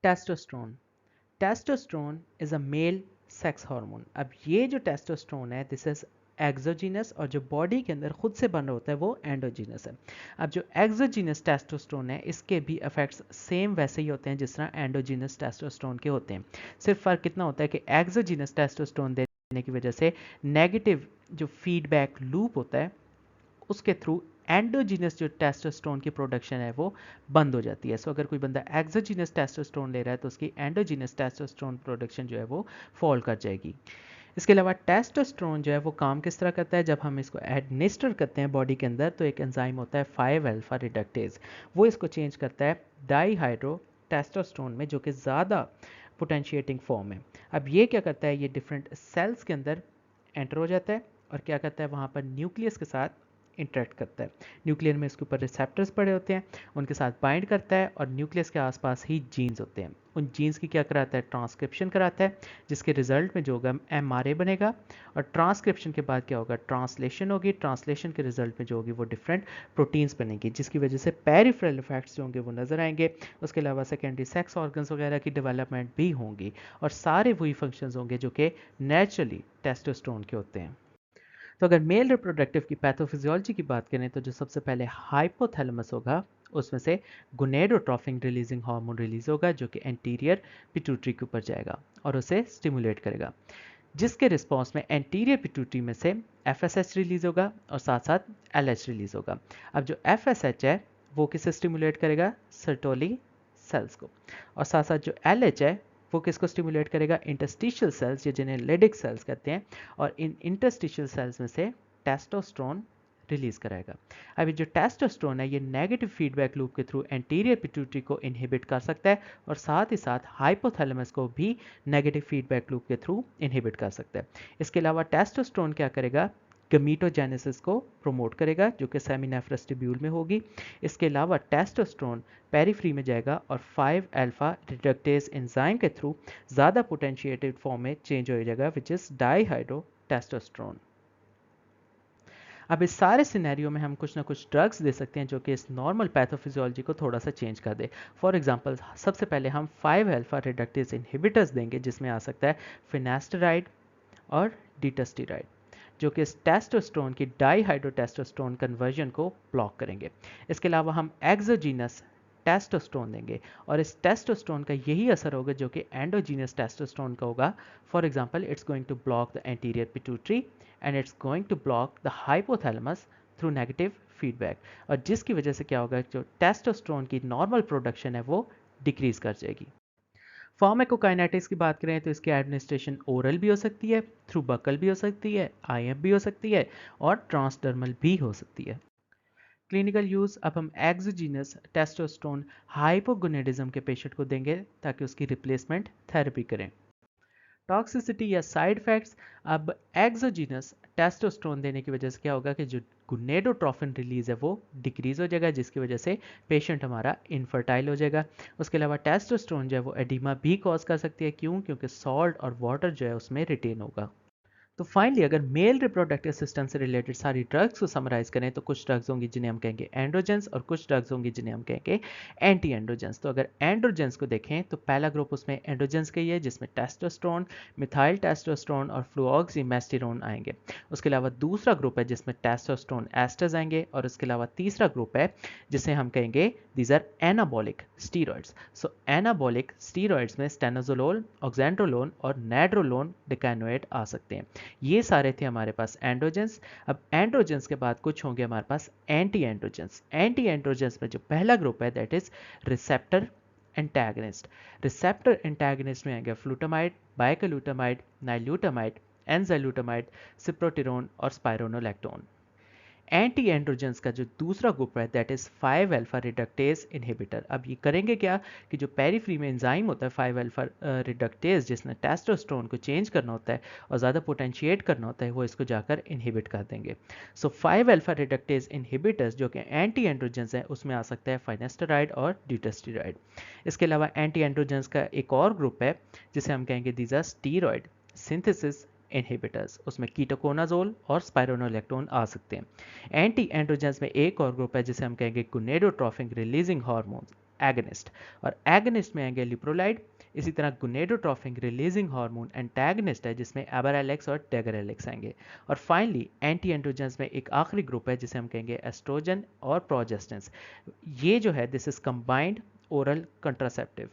Testosterone. Testosterone is a male sex hormone. अब ये जो टेस्टोस्टेरोन है दिस इज एक्सोजीनस, और जो बॉडी के अंदर खुद से बन रहा होता है वो एंडोजीनस है। अब जो एक्सोजीनस टेस्टोस्टेरोन है इसके भी इफेक्ट्स सेम वैसे ही होते हैं जिस तरह एंडोजीनस टेस्टोस्टेरोन के होते हैं। सिर्फ फ़र्क कितना होता है कि एक्सोजीनस टेस्टोस्टेरोन देने की वजह से नेगेटिव जो फीडबैक लूप होता है उसके थ्रू एंडोजीनस जो टेस्टोस्टेरोन की प्रोडक्शन है वो बंद हो जाती है। सो अगर कोई बंदा एक्सोजीनस टेस्टोस्टेरोन ले रहा है तो उसकी एंडोजीनस टेस्टोस्टेरोन प्रोडक्शन जो है वो फॉल कर जाएगी। इसके अलावा टेस्टोस्टेरोन जो है वो काम किस तरह करता है, जब हम इसको एडमिनिस्टर करते हैं बॉडी के अंदर तो एक एंजाइम होता है 5 अल्फा रिडक्टेज, वो इसको चेंज करता है डाईहाइड्रो टेस्टोस्टेरोन में जो कि ज़्यादा पोटेंशिएटिंग फॉर्म है। अब ये क्या करता है, ये डिफरेंट सेल्स के अंदर एंटर हो जाता है और क्या करता है वहाँ पर न्यूक्लियस के साथ इंटरेक्ट करता है। न्यूक्लियर में इसके ऊपर रिसेप्टर्स पड़े होते हैं, उनके साथ बाइंड करता है और न्यूक्लियस के आसपास ही जीन्स होते हैं। उन जीन्स की क्या कराता है, ट्रांसक्रिप्शन कराता है, जिसके रिजल्ट में जो होगा एमआरए बनेगा और ट्रांसक्रिप्शन के बाद क्या होगा, ट्रांसलेशन होगी। ट्रांसलेशन के रिजल्ट में जो होगी वो डिफरेंट प्रोटीन्स बनेंगी जिसकी वजह से पेरिफेरल इफेक्ट्स जो होंगे वो नजर आएंगे। उसके अलावा सेकेंडरी सेक्स ऑर्गन्स वगैरह की डेवलपमेंट भी होंगी और सारे वही फंक्शंस होंगे जो कि नेचुरली टेस्टोस्टेरोन के होते हैं। तो अगर मेल रिप्रोडक्टिव की पैथोफिजियोलॉजी की बात करें तो जो सबसे पहले हाइपोथैलेमस होगा उसमें से गोनेडोट्रोफिन रिलीजिंग हार्मोन रिलीज होगा जो कि एंटीरियर पिट्यूटरी के ऊपर जाएगा और उसे स्टिमुलेट करेगा, जिसके रिस्पॉन्स में एंटीरियर पिट्यूटरी में से एफएसएच रिलीज होगा और साथ साथ एलएच रिलीज होगा। अब जो एफएसएच है वो किसे स्टिमुलेट करेगा, सर्टोली सेल्स को, और साथ साथ जो एलएच है वो किसको स्टिमुलेट करेगा, इंटरस्टिशियल सेल्स या जिन्हें लेडिक सेल्स कहते हैं, और इन इंटरस्टिशियल सेल्स में से टेस्टोस्टेरोन रिलीज कराएगा। अभी जो टेस्टोस्टेरोन है ये नेगेटिव फीडबैक लूप के थ्रू एंटीरियर पिट्यूटरी को इनहिबिट कर सकता है और साथ ही साथ हाइपोथैलेमस को भी नेगेटिव फीडबैक लूप के थ्रू इनहिबिट कर सकता है। इसके अलावा टेस्टोस्टेरोन क्या करेगा, गमीटोजेनेसिस को प्रमोट करेगा जो कि सेमिनेफ्रस ट्यूब्यूल में होगी। इसके अलावा टेस्टोस्टेरोन पेरीफ्री में जाएगा और 5 अल्फा रिडक्टेज एंजाइम के थ्रू ज़्यादा पोटेंशिएटेड फॉर्म में चेंज हो जाएगा विच इज़ डाईहाइड्रो टेस्टोस्टेरोन। अब इस सारे सिनेरियो में हम कुछ ना कुछ ड्रग्स दे सकते हैं जो कि इस नॉर्मल पैथोफिजियोलॉजी को थोड़ा सा चेंज कर दे। फॉर एग्जांपल सबसे पहले हम 5 अल्फा रिडक्टेज इनहिबिटर्स देंगे जिसमें आ सकता है फिनास्टेराइड और डिटस्टेराइड जो कि इस टेस्टोस्टेरोन की डाईहाइड्रोटेस्टोस्टेरोन कन्वर्जन को ब्लॉक करेंगे। इसके अलावा हम एक्सोजीनस टेस्टोस्टेरोन देंगे और इस टेस्टोस्टेरोन का यही असर होगा जो कि एंडोजीनस टेस्टोस्टेरोन का होगा। For example it's going to block the anterior pituitary and it's going to block the hypothalamus through negative feedback, और जिसकी वजह से क्या होगा, जो टेस्टोस्टेरोन की नॉर्मल प्रोडक्शन है वो डिक्रीज कर जाएगी। फार्माकोकाइनेटिक्स की बात करें तो इसकी एडमिनिस्ट्रेशन ओरल भी हो सकती है, थ्रू बकल भी हो सकती है, आईएफ भी हो सकती है और ट्रांसडर्मल भी हो सकती है। क्लिनिकल यूज़, अब हम एक्सोजीनस टेस्टोस्टेरोन हाइपोगोनेडिज्म के पेशेंट को देंगे ताकि उसकी रिप्लेसमेंट थेरेपी करें। टॉक्सिसिटी या साइड इफेक्ट्स, अब एक्सोजीनस टेस्टोस्टेरोन देने की वजह से क्या होगा कि जो गोनेडोट्रोफिन रिलीज है वो डिक्रीज हो जाएगा जिसकी वजह से पेशेंट हमारा इनफर्टाइल हो जाएगा। उसके अलावा टेस्टोस्टेरोन जो है वो एडिमा भी कॉज कर सकती है, क्यों, क्योंकि सॉल्ट और वाटर जो है उसमें रिटेन होगा। तो फाइनली अगर मेल रिप्रोडक्टिव सिस्टम से रिलेटेड सारी ड्रग्स को समराइज करें तो कुछ ड्रग्स होंगी जिन्हें हम कहेंगे एंड्रोजेंस और कुछ ड्रग्स होंगी जिन्हें हम कहेंगे एंटी एंड्रोजेंस। तो अगर एंड्रोजेंस को देखें तो पहला ग्रुप उसमें एंड्रोजेंस का ही है जिसमें टेस्टोस्टेरोन, मिथाइल टेस्टोस्टेरोन और फ्लूऑक्सीमेस्टेरोन आएंगे। उसके अलावा दूसरा ग्रुप है जिसमें टेस्टोस्टेरोन एस्टर्स आएंगे और उसके अलावा तीसरा ग्रुप है जिसे हम कहेंगे these are anabolic steroids. So anabolic steroids में स्टेनोजोलोल, ऑक्जेंड्रोलोन और नेड्रोलोन डिकाइनोएट आ सकते हैं। ये सारे थे हमारे पास एंड्रोजेंस। अब एंड्रोजेंस के बाद कुछ होंगे हमारे पास एंटी एंड्रोजेंस। एंटी एंड्रोजेंस में जो पहला ग्रुप है that is receptor antagonist. Receptor antagonist में आएंगे फ्लूटामाइड, बाइकलूटामाइड, नाइल्यूटामाइड, एंजाइलूटामाइड, सिप्रोटिरोन और स्पाइरोनोलैक्टोन। एंटी एंड्रोजेंस का जो दूसरा ग्रुप है that is 5 alpha reductase inhibitor. अब ये करेंगे क्या कि जो पेरीफ्री में एंजाइम होता है 5 अल्फा रिडक्टेज जिसने टेस्टोस्टेरोन को चेंज करना होता है और ज़्यादा पोटेंशिएट करना होता है वो इसको जाकर इनहिबिट कर देंगे। सो 5 अल्फा रिडक्टेज इनहिबिटर्स जो कि एंटी एंड्रोजेंस है उसमें आ सकता है फाइनेस्टेराइड और ड्यूटेस्टेराइड। इसके अलावा एंटी एंड्रोजेंस का एक और ग्रुप है जिसे हम कहेंगे these are steroid synthesis inhibitors. उसमें कीटोकोनाजोल और स्पाइरोनोलैक्टोन आ सकते हैं। एंटी एंड्रोजेंस में एक और ग्रुप है जिसे हम कहेंगे गोनेडोट्रोफिन रिलीजिंग हार्मोन एगनिस्ट, और एगनिस्ट में आएंगे लिप्रोलाइड। इसी तरह गोनेडोट्रोफिन रिलीजिंग हार्मोन एंटागनिस्ट है, जिसमें एबरएलेक्स और टेगरएलेक्स आएंगे। और फाइनली एंटी एंड्रोजन्स में एक आखिरी ग्रुप है जिसे हम कहेंगे एस्ट्रोजन और प्रोजेस्टेंस। ये जो है this is combined oral contraceptive.